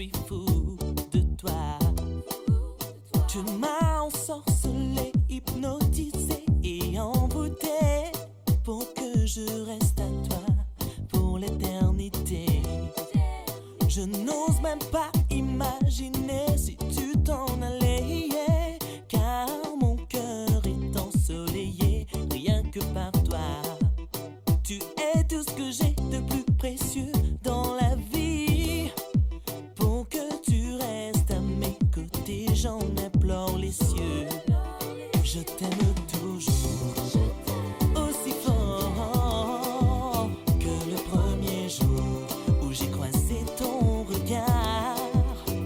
suis fou de toi. Tu m'as ensorcelé, hypnotisé et envoûté pour que je reste à toi pour l'éternité. Je n'ose même pas imaginer si tu t'en allais, car mon cœur est ensoleillé rien que par toi. Tu es tout ce que j'ai de plus précieux dans la vie. Pour que tu restes à mes côtés, j'en implore les cieux. Je t'aime toujours aussi fort que le premier jour où j'ai croisé ton regard.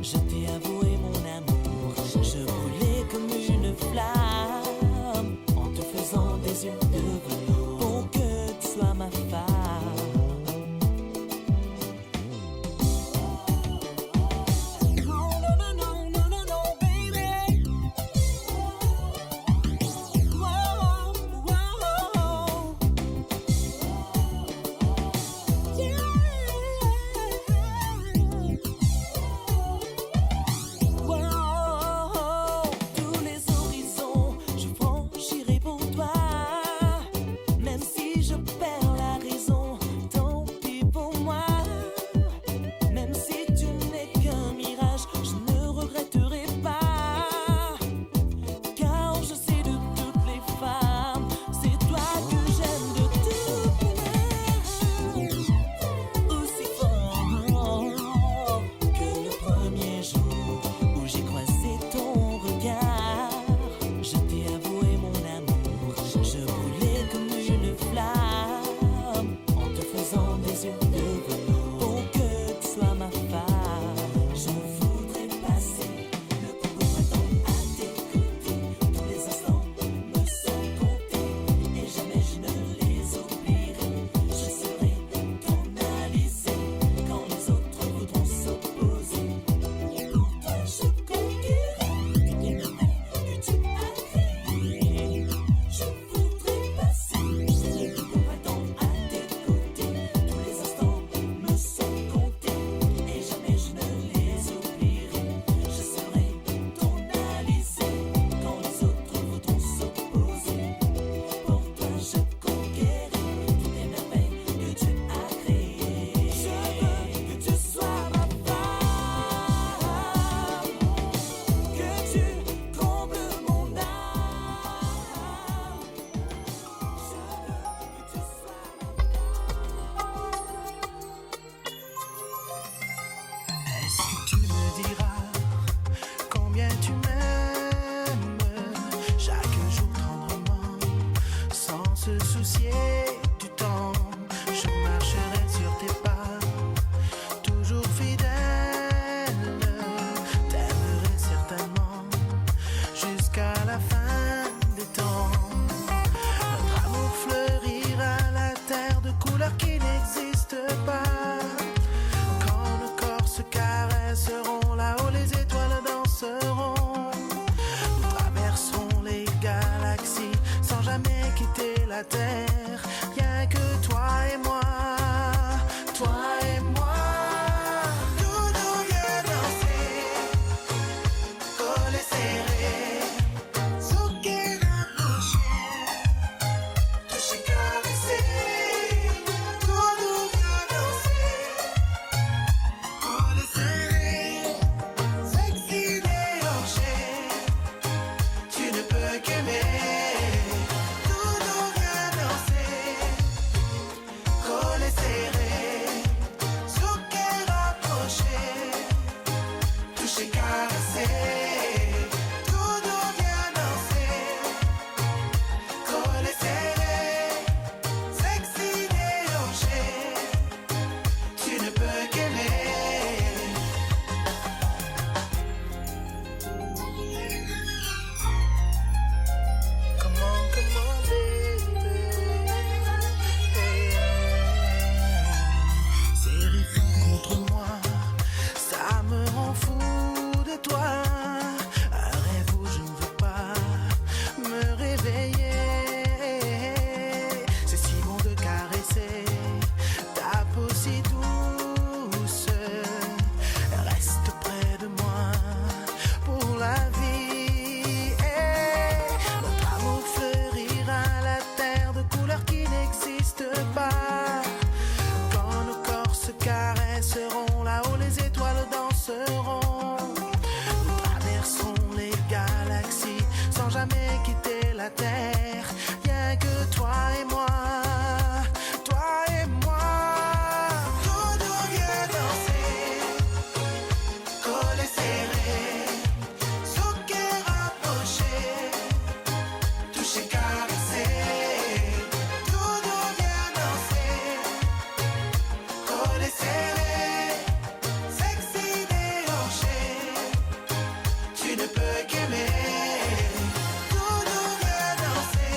Je t'ai avoué mon amour, je brûlais comme une flamme en te faisant des yeux de velours pour que tu sois ma femme. Tout nous vient danser. jamais quitter la terre. Rien que toi et moi, toi et moi. Doudou, viens danser, collé serré, souquet rapproché, touché caressé. Doudou, viens danser, collé serré, sexy déhanché, tu ne peux qu'aimer. Doudou, viens danser,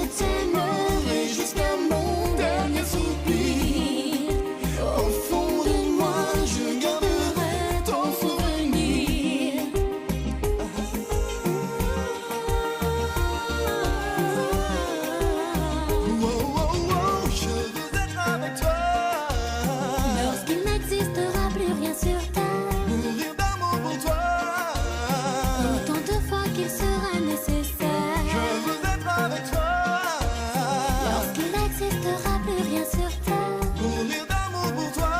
je t'aimerai jusqu'à mon dernier soupir. Au fond de moi, je garderai ton souvenir. Je veux être avec toi. Lorsqu'il n'existera plus rien sur terre, Mourir d'amour pour toi. autant de fois qu'il sera nécessaire. Je veux être avec toi. Lorsqu'il n'existera plus rien sur terre, Mourir d'amour pour toi.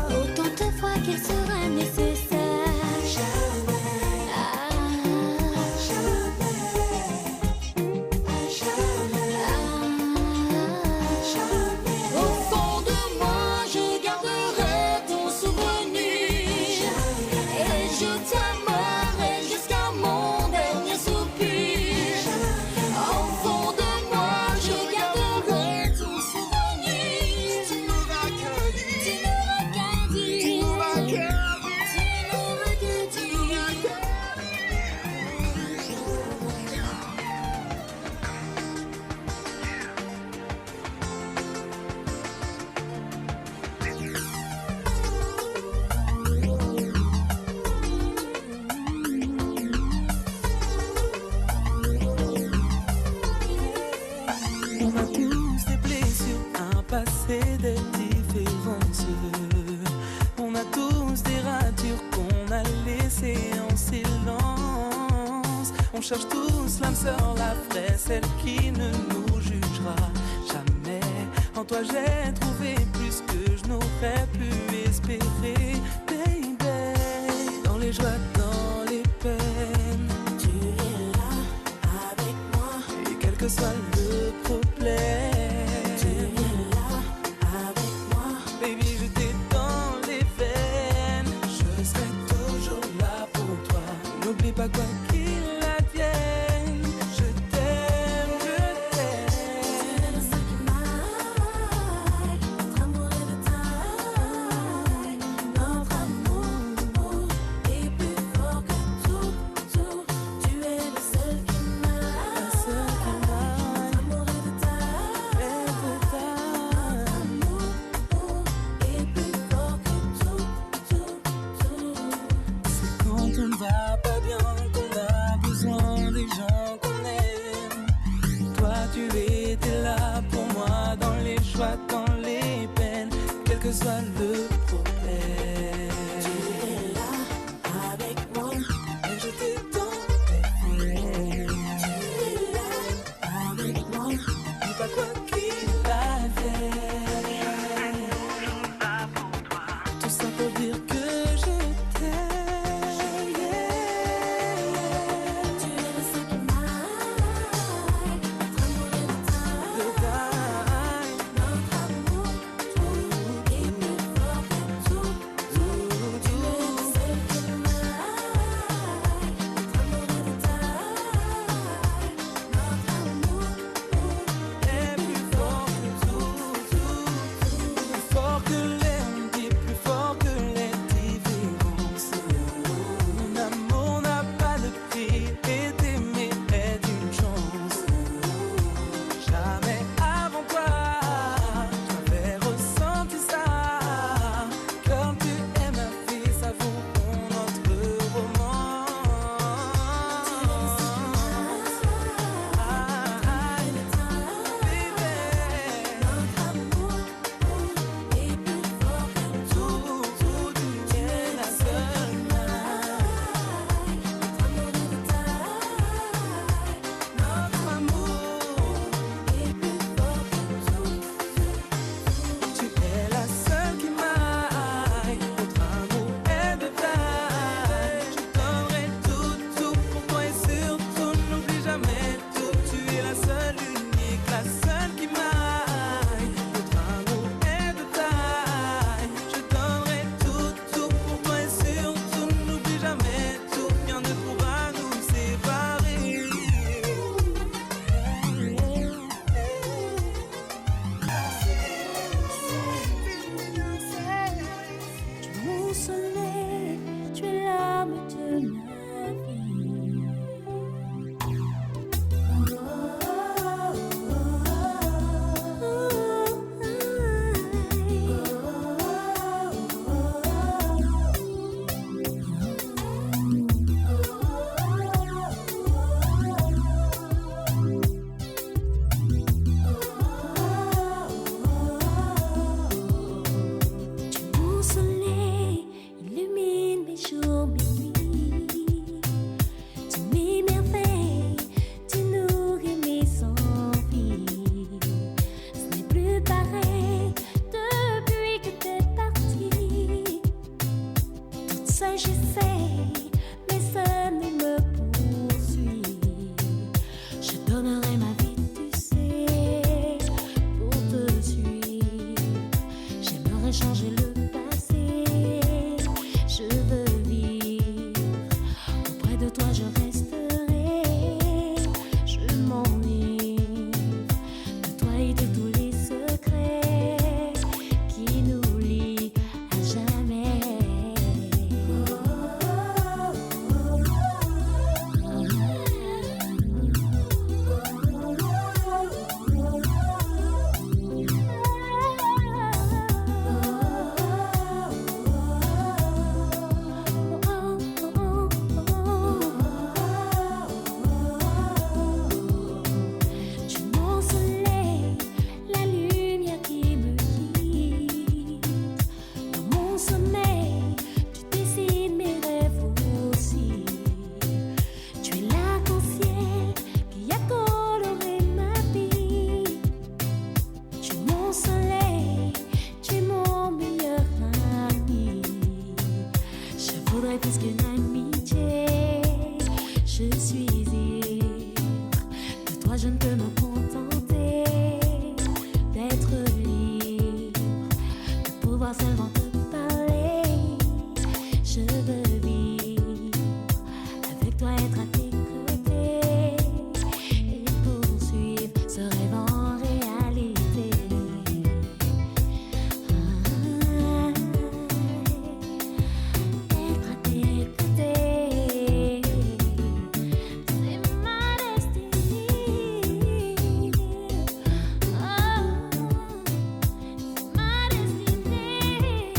autant de fois qu'il sera nécessaire. Au fond de moi, je garderai ton souvenir. Et je t'aimerai jusqu'à mon dernier soupir. Au fond de moi, je garderai ton souvenir. Tu n'auras qu'à dire. Tu n'auras qu'à dire. Tu n'auras qu'à dire. Tu n'auras qu'à dire. On a tous des blessures, un passé de différences. On a tous des ratures qu'on a laissées en silence. On cherche tous l'âme sœur, la vraie, celle qui ne nous jugera jamais. En toi j'ai trouvé plus que je n'aurais pu espérer, baby. Dans les joies, dans les peines, tu es là avec moi. Et quel que soit le problème, tu es là avec moi. Baby, je t'ai dans les veines. Je serai toujours là pour toi. N'oublie pas quoi qu'il advienne. Je t'aime, je t'aime. Le sang qui m'aille, notre amour est de taille. Notre amour est plus fort que tout, tout. Tu es le seul qui m'aille. La seule qui m'aille. Notre amour est de taille. Notre amour est plus fort que tout, tout, tout. C'est quand on ne va pas bien qu'on a besoin des gens qu'on aime. Toi tu étais là pour moi dans les joies, dans les peines, quel que soit le problème. Tu es là avec moi. Et je t'ai dans tes veines. Tu es là avec moi. Dis pas quoi qu'il advienne. Tout ça pour dire que je t'aime. Tu es le sang qui m'aille. Notre amour est de taille. De taille. Notre amour est plus fort que contenter d'être libre, de pouvoir seulement te parler. Je veux vivre avec toi, être à tes côtés et poursuivre ce rêve en réalité. Être à tes côtés, c'est ma destinée. Oh, c'est ma destinée.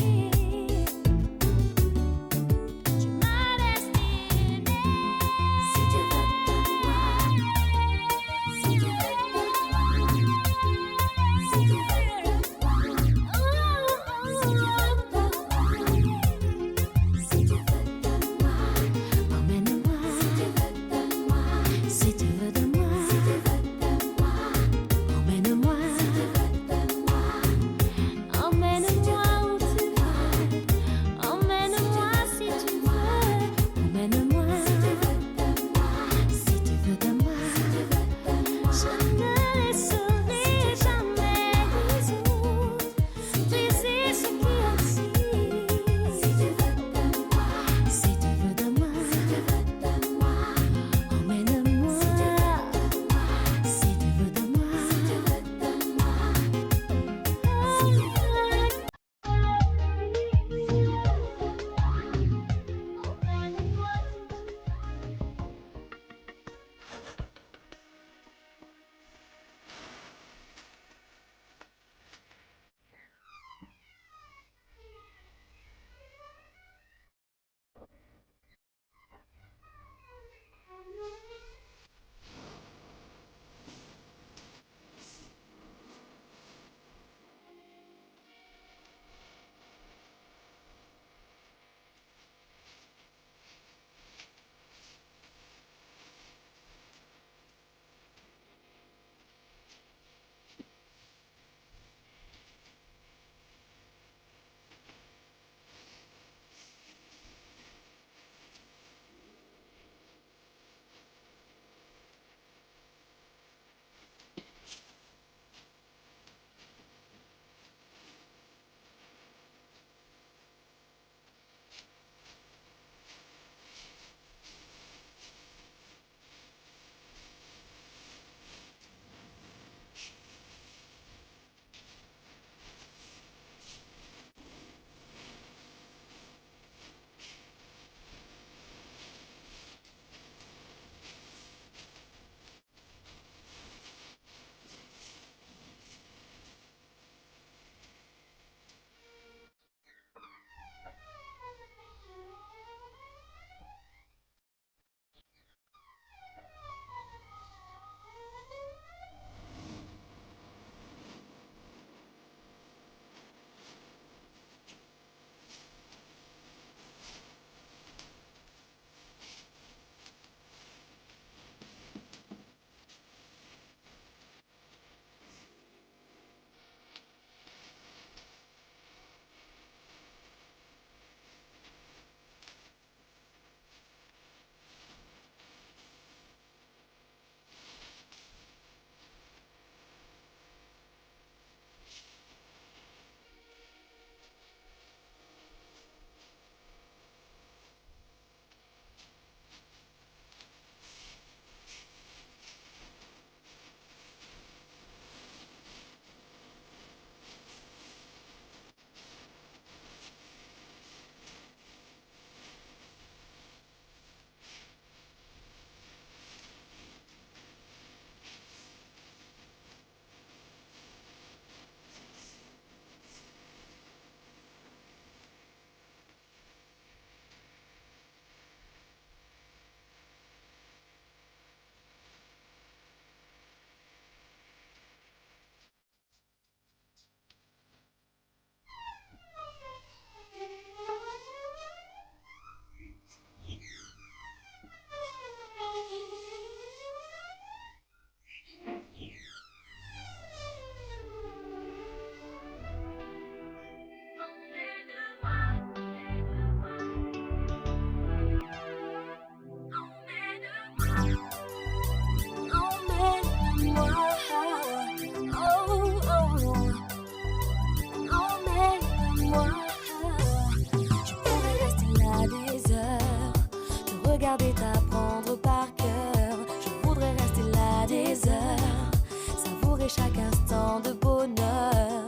chaque instant de bonheur.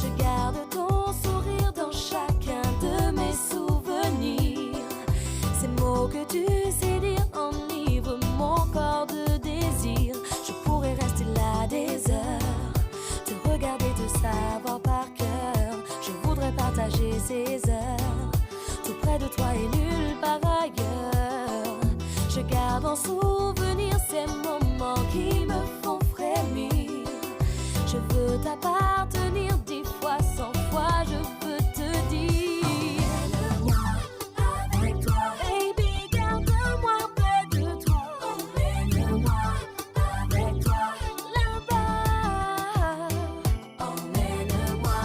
Je garde ton sourire dans chacun de mes souvenirs. Ces mots que tu sais dire enivrent mon corps de désir. Je pourrais rester là des heures, te regarder, te savoir par cœur. Je voudrais partager ces heures tout près de toi et nulle part ailleurs. Je garde en souvenir ces moments qui me font frémir. Je veux t'appartenir 10 fois, 100 fois, je veux te dire. Emmène-moi avec toi, baby, garde-moi près de toi. Emmène-moi avec toi là-bas. Emmène-moi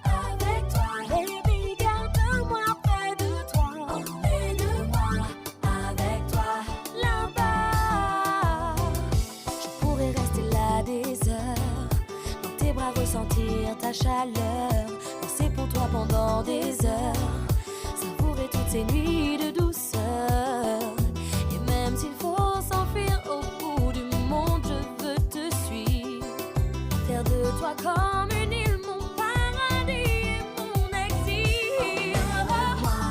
avec toi, baby, garde-moi près de toi. Emmène-moi avec toi là-bas. Je pourrais rester là des heures, dans tes bras ressentir ta chaleur, danser pour toi pendant des heures, savourer toutes ces nuits de douceur. Et même s'il faut s'enfuir au bout du monde, je veux te suivre, faire de toi comme une île, mon paradis et mon exil. Emmène-moi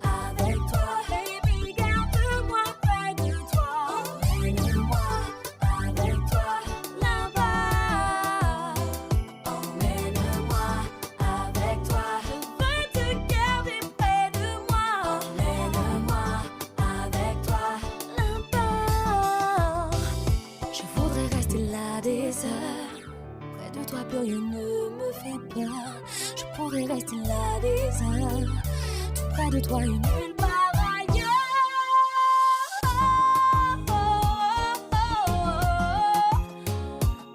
avec toi, baby, garde-moi près de toi. Emmène-moi avec toi là-bas. Emmène-moi avec toi, je veux te garder près de moi. Emmène-moi avec toi là-bas. Je voudrais rester là des heures, près de toi plus rien ne me fait peur. Je pourrais rester là des heures, tout près de toi et nulle part ailleurs.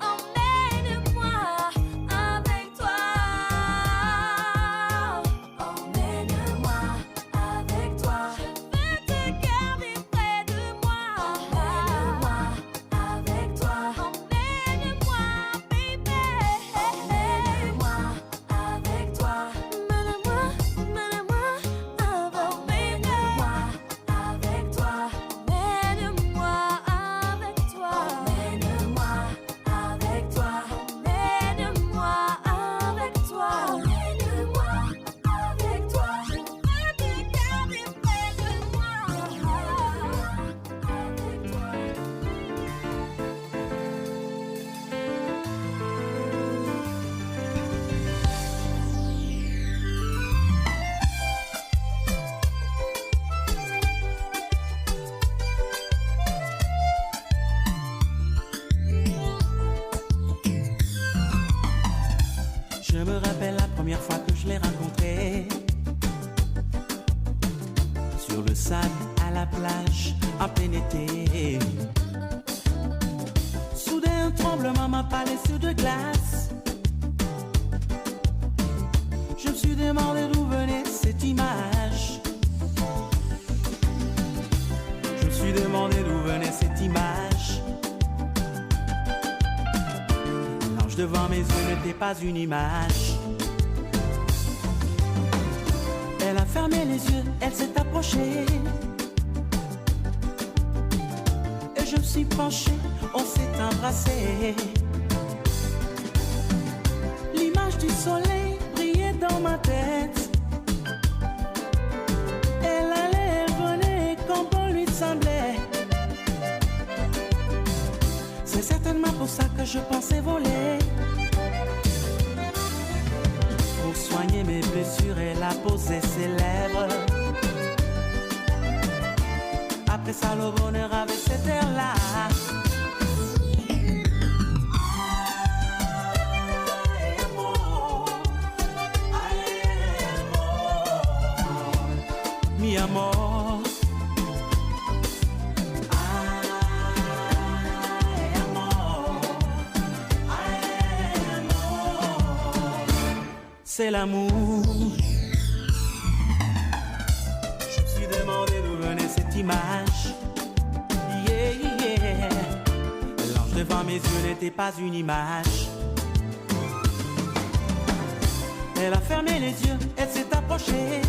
Emmène-moi avec toi. Emmène-moi avec toi, je veux te garder près de moi. Emmène-moi avec toi. Emmène-moi, baby. Emmène-moi avec toi. Emmène-moi avec toi. Emmène-moi avec toi. Emmène-moi avec toi. Emmène-moi avec toi. Emmène-moi avec toi. Emmène-moi avec toi. Je veux te garder près de moi. Avec toi. Je me rappelle la première fois que je l'ai rencontré, sur le sable à la plage en plein été. Soudain un tremblement m'a pas laissé de glace. Je me suis demandé d'où venait cette image. Je me suis demandé d'où venait cette image. L'ange devant mes yeux n'était pas une image. Elle a fermé les yeux, elle s'est approchée. Et je me suis penché, on s'est embrassé. L'image du soleil brillait dans ma tête. Elle allait, elle venait comme bon lui semblait. C'est certainement pour ça que je pensais voler. Pour soigner mes blessures, elle a posé ses lèvres. Après ça, le bonheur avait cet air-là. Mi amor. C'est l'amour. Je me suis demandé d'où venait cette image. Yeah, yeah. L'ange devant mes yeux n'était pas une image. Elle a fermé les yeux, elle s'est approchée.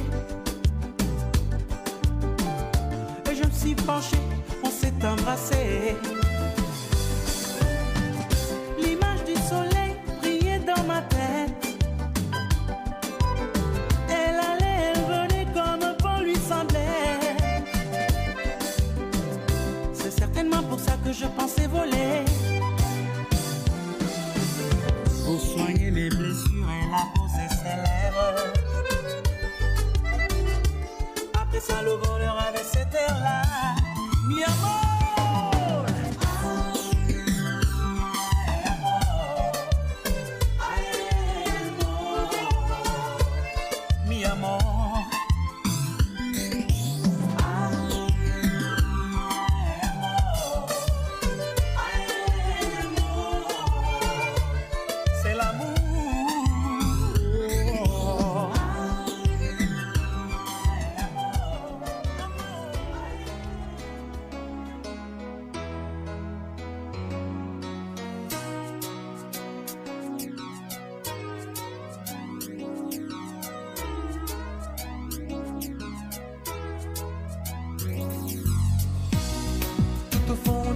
Et je me suis penché, on s'est embrassé. L'image du soleil ses blessures, elle a posé ses lèvres. Après ça, le voleur avait cet air-là. Mi amor.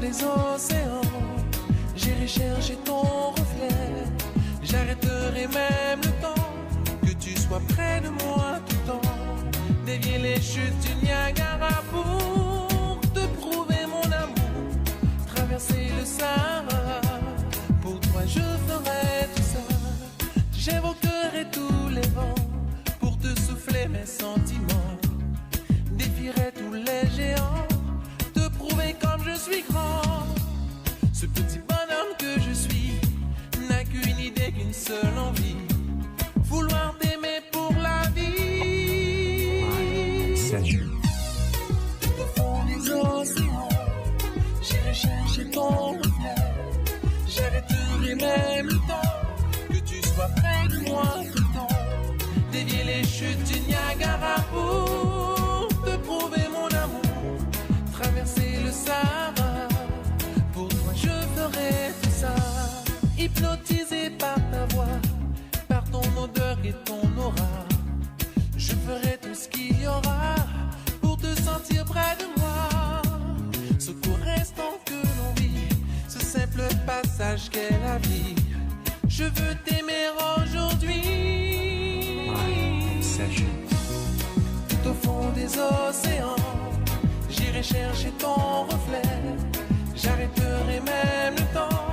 Des océans, j'irai chercher ton reflet. J'arrêterai même le temps que tu sois près de moi tout le temps. Dévier les chutes du Niagara pour te prouver mon amour. Traverser le Sahara, pour toi je ferai tout ça. J'évoquerai tous les vents pour te souffler mes sentiments. Défierai tous les géants, prouver comme je suis grand. Ce petit bonhomme que je suis n'a qu'une idée, qu'une seule envie, vouloir t'aimer pour la vie. Tout au fond des océans, j'irai chercher ton reflet. J'arrêterai même le temps que tu sois près de moi tout le temps. Dévier les chutes du Niagara pour te prouver mon amour. Traverser le Sahara, pour toi je ferai tout ça. Hypnotisé par ta voix, par ton odeur et ton aura, je ferai tout ce qu'il y aura pour te sentir près de moi. Ce court instant que l'on vit, ce simple passage qu'est la vie, je veux t'aimer aujourd'hui. Tout au fond des océans, j'irai chercher ton reflet. J'arrêterai même le temps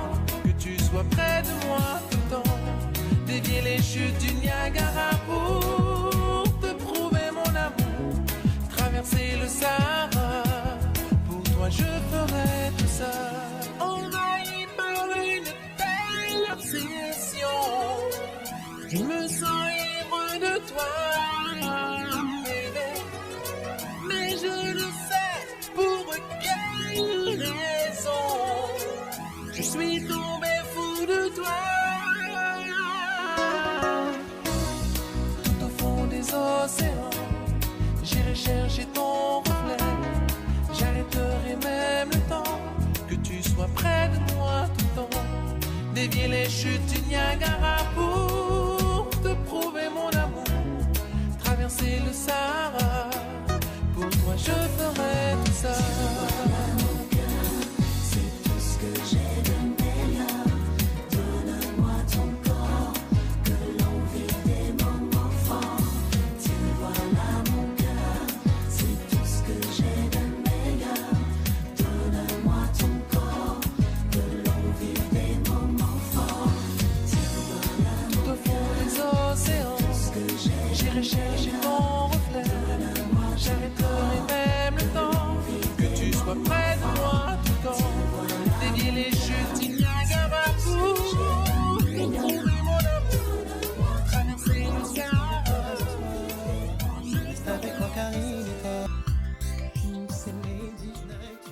que tu sois près de moi tout le temps. Dévier les chutes du Niagara pour te prouver mon amour. Traverser le Sahara, pour toi je ferai tout ça. Envahi par une telle obsession, je me sens ivre de toi, bébé. Mais je le sais, pour quelle raison je suis tombé fou de toi. Tout au fond des océans, j'irai chercher ton reflet. J'arrêterai même le temps que tu sois près de moi tout le temps. Dévier les chutes du Niagara pour te prouver mon amour. Traverser le Sahara, pour toi je ferai tout ça. C'est tout ce que j'ai de meilleur. Donne-moi ton corps, que l'on vive des moments forts. Tu vois là mon cœur, c'est tout ce que j'ai de meilleur. Donne-moi ton corps, que l'on vive des moments forts. Tu vois là tout au fond des océans, j'irai chercher ton reflet. J'arrêterai même le temps que tu sois près de moi tout le temps. Dévier les chutes du Niagara pour te trouver mon amour. Traverser le Sahara. Juste avec moi Karine et toi. C'est Lady Night.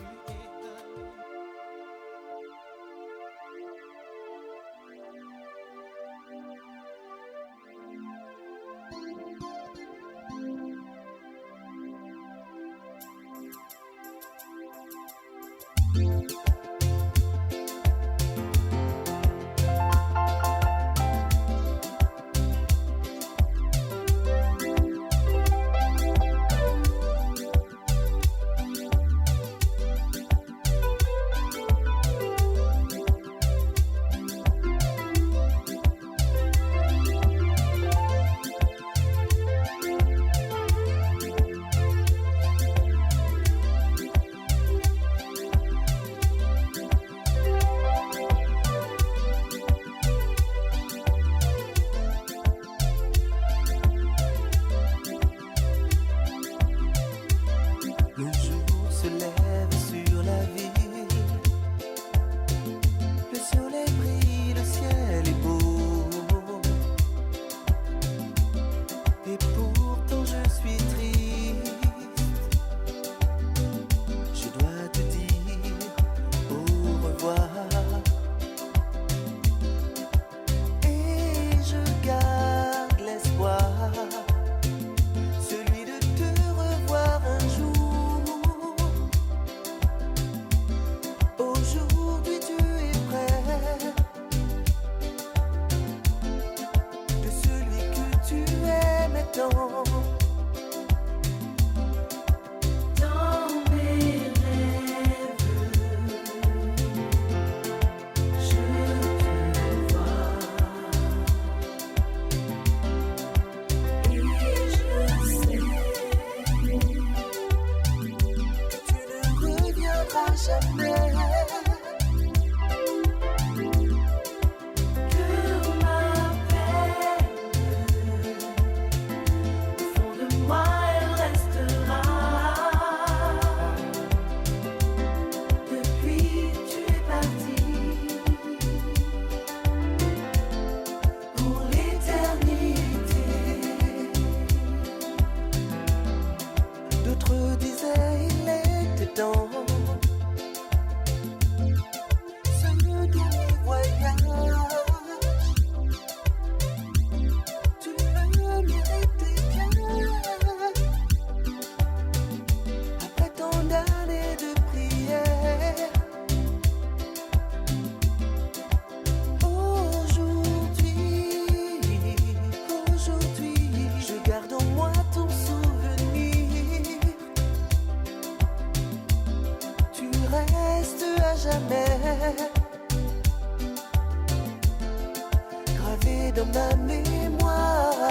dans ma mémoire.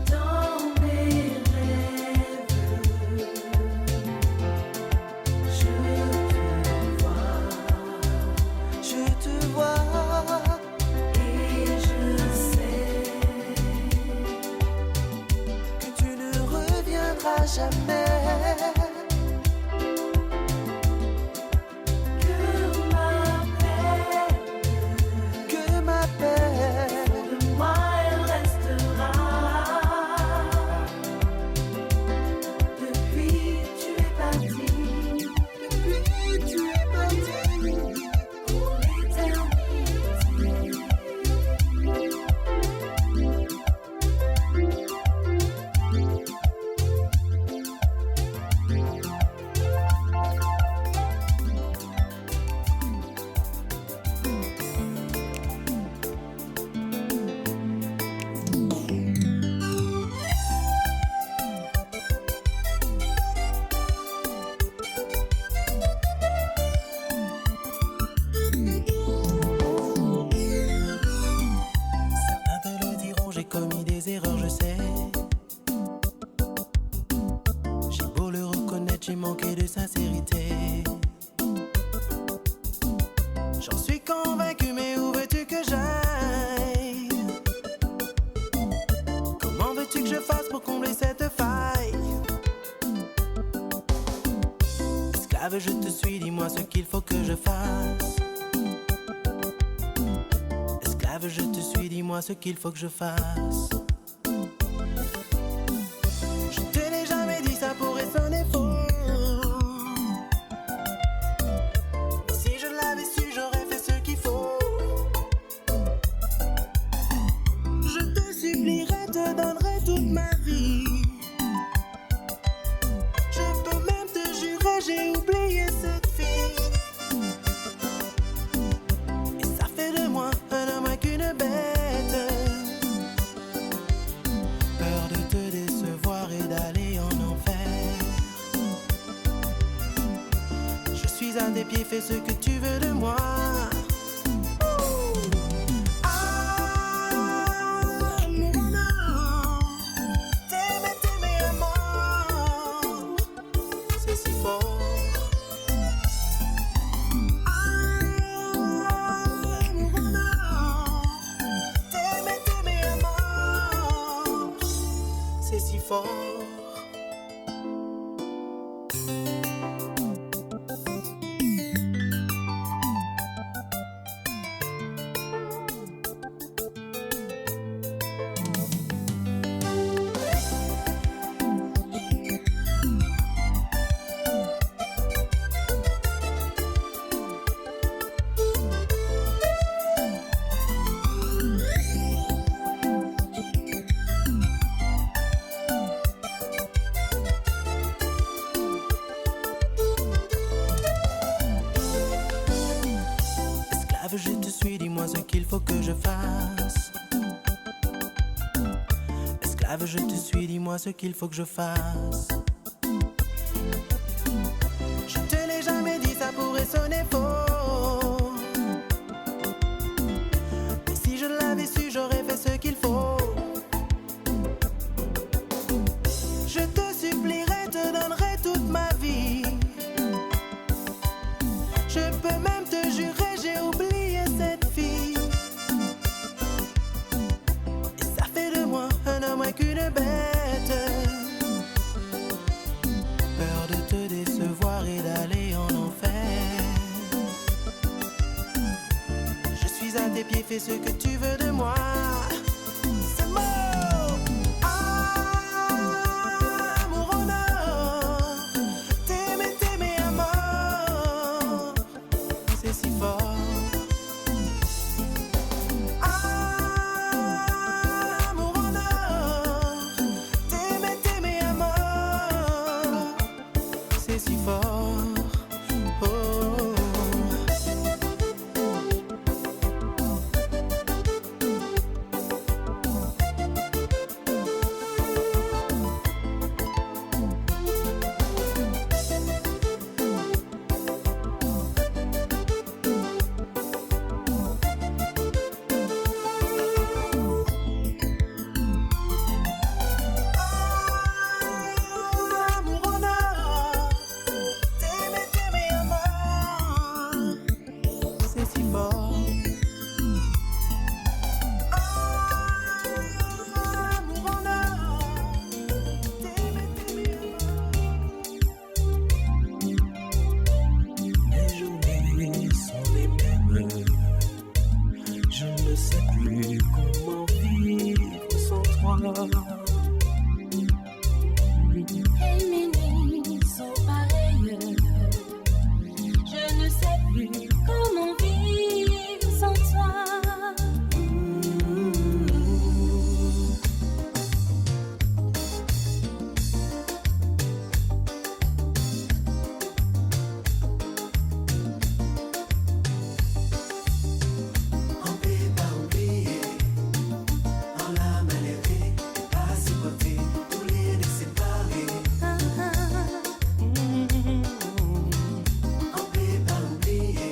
Dans mes rêves, Je te vois, et je sais que tu ne reviendras jamais. Que ma paix de moi elle restera. Depuis tu es parti pour l'éternité. Certains te le diront, j'ai commis des erreurs, je sais. J'ai beau le reconnaître, j'ai manqué de sincérité. J'en suis convaincu, mais où veux-tu que j'aille? Comment veux-tu que je fasse pour combler cette faille? Esclave, je te suis, dis-moi ce qu'il faut que je fasse. Esclave, je te suis, dis-moi ce qu'il faut que je fasse. Je te l'ai jamais dit, ça pourrait sonner faux. Mais si je l'avais su, j'aurais fait ce qu'il faut. Je te supplierai, te donnerai toute ma vie. Je peux même te jurer, j'ai oublié cette fille. Et ça fait de moi un homme avec une bête. Peur de te décevoir et d'aller en enfer. Je suis à tes pieds, fais ce que tu veux de moi. Amour, non. T'aimer à mort, c'est si fort. Amour, non. T'aimer à mort, c'est si fort. Esclave, je te suis, dis-moi ce qu'il faut que je fasse. Esclave, je te suis, dis-moi ce qu'il faut que je fasse. Je te l'ai jamais dit, ça pourrait sonner faux. Mais si je l'avais su, j'aurais fait ce qu'il faut. Je te supplierai, te donnerai toute ma vie. Je peux même te jurer, j'ai oublié cette fille. Et ça fait de moi un homme avec une bête. Peur de te décevoir et d'aller en enfer. Je suis à tes pieds, fais ce que tu veux de moi. C'est mort. Amour, honneur. T'aimer à mort, c'est si fort. Amour, honneur. T'aimer à mort, c'est si fort. Oh, oh, oh. si fort. Amour en or, t'aimer. Mes journées sont les mêmes. Je ne sais plus comment vivre sans toi. Et mes nuits sont pareilles. Je ne sais plus comment vivre sans toi. On peut pas oublier, on l'a mal aimé, pas supporter, tous les deux séparés. On peut pas oublier,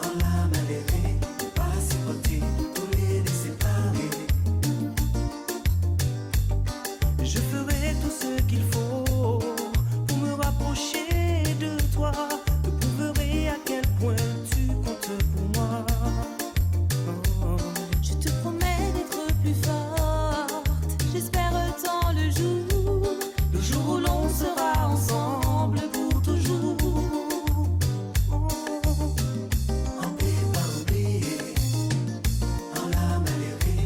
on l'a mal aimé, pas supporter, tous les deux séparés. Je ferai tout ce qu'il faut pour me rapprocher de toi, te prouverai à quel point tu comptes pour moi. Je te promets d'être plus forte. J'espère tant le jour où l'on sera ensemble pour toujours. On peut pas oublier, on l'a mal aimé,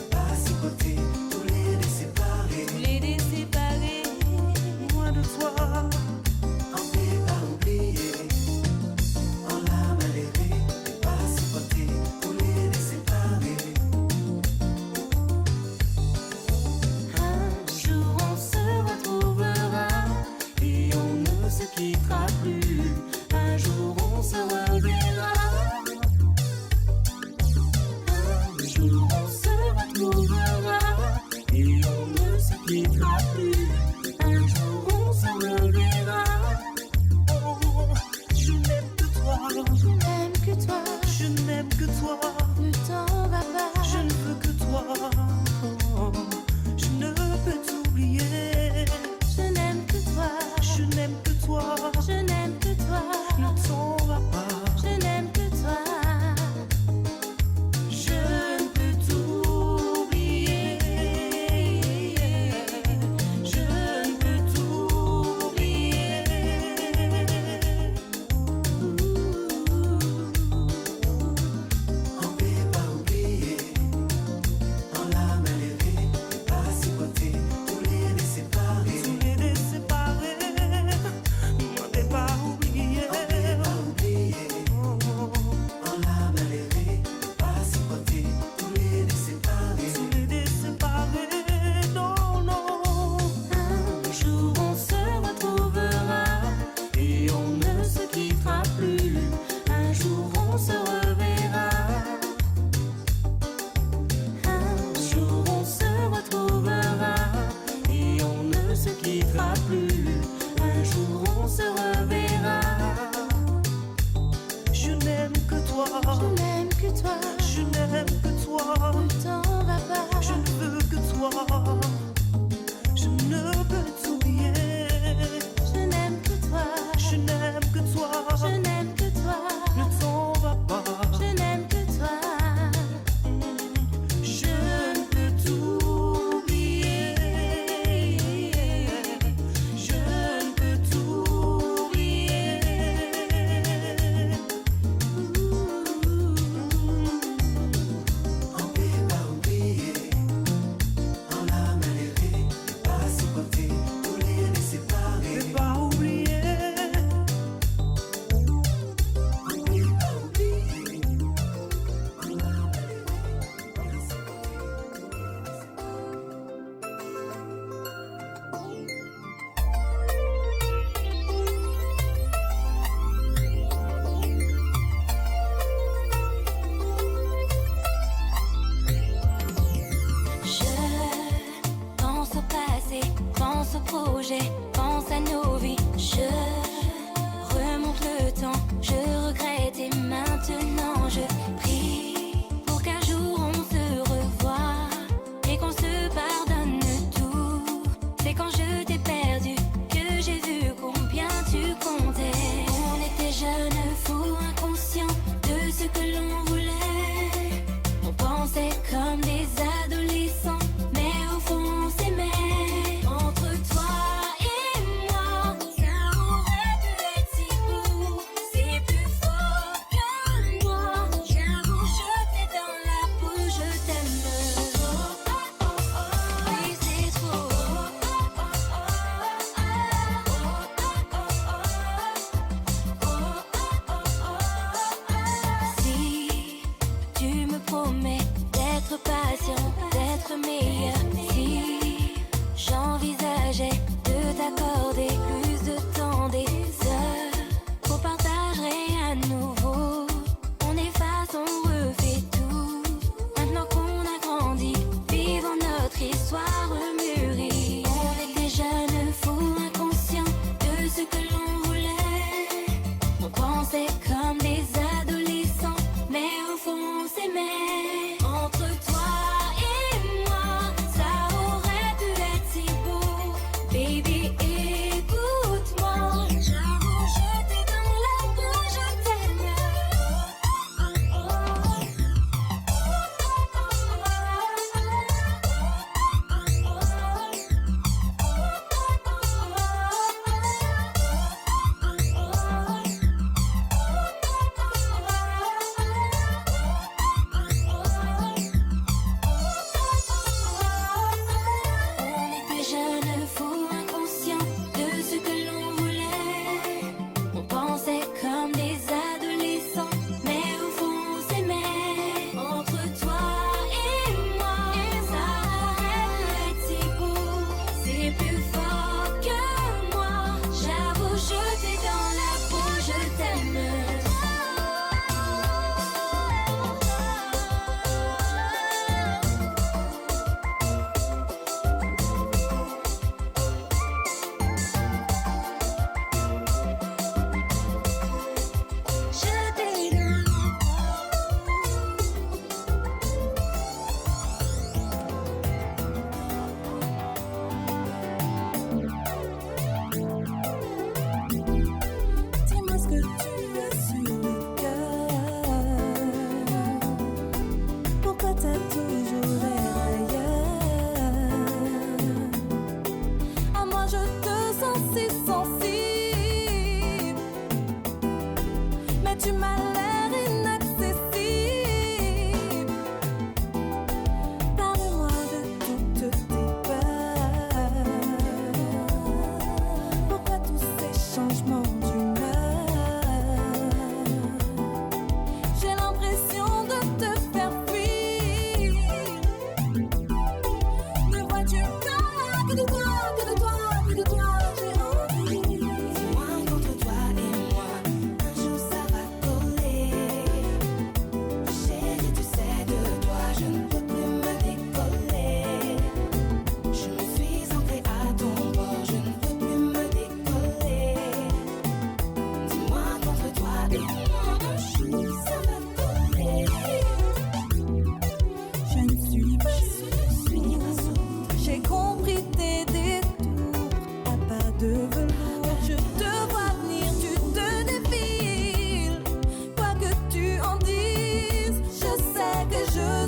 pas supporter, tous les deux séparés. Tous les deux séparés. Loin de toi, on peut pas oublier, on l'a mal aimé, pas supporter, tous les deux séparés. Un jour on se retrouvera et on ne se quittera plus. Un jour on se reverra. Un jour on se retrouvera et on ne se quittera plus. Un jour on se reverra. Oh, je n'aime que toi, Je n'aime que toi, je n'aime que toi, le temps va pas. je ne veux que toi. Oh, je ne peux t'oublier, Je n'aime que toi, je n'aime que toi, je n'aime que toi, le temps va pas. je n'aime que toi. Je ne peux t'oublier, je ne peux t'oublier. On peut pas oublier, on l'a mal aimé, pas supporter, tous les deux séparés. Tous les deux séparés, on peut pas oublier, on l'a mal aimé, pas supporter, tous les deux séparés. Tous les deux séparés, non, non. Un jour on se retrouvera et on ne se quittera plus. Un jour on se reverra. Un jour on se retrouvera et on ne se quittera plus. Un jour on se reverra. Je n'aime que toi, Je n'aime que toi, je n'aime que toi, le temps va pas. je ne veux que toi, je ne peux t'oublier, Je n'aime que toi, je n'aime que toi, je n'aime que toi, le temps va pas. je n'aime que toi. Je ne peux t'oublier, je ne peux t'oublier. On peut pas oublier, on l'a mal aimé, pas supporter, tous les deux séparés. On peut pas oublier, on peut pas oublier, on l'a mal aimé, pas supporter. Je pense au passé, pense au projet, pense à nos vies. Je remonte le temps, je regrette et maintenant je prie pour qu'un jour on se revoie et qu'on se pardonne tout. C'est quand je t'ai perdu que j'ai vu combien tu comptais. On était jeunes, fous, inconscients de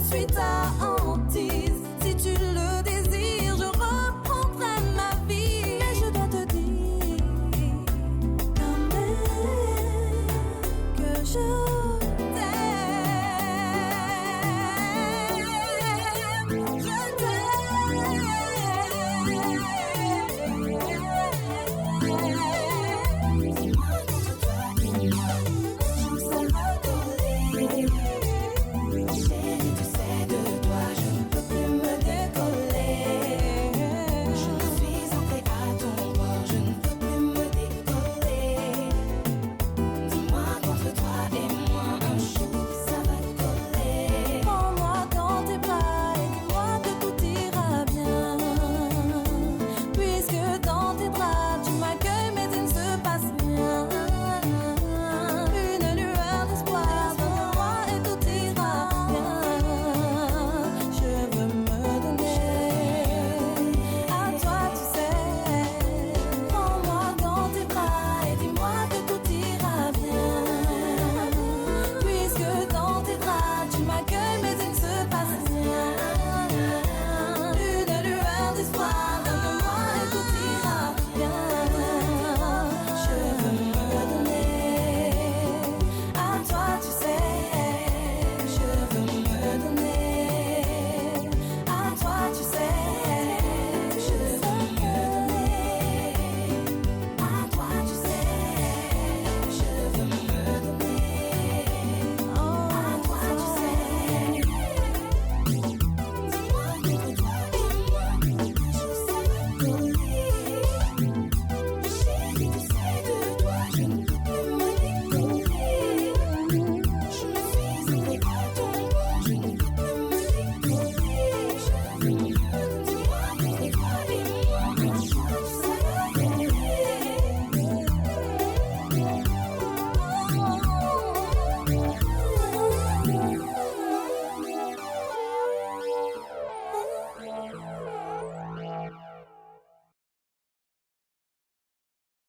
suis ta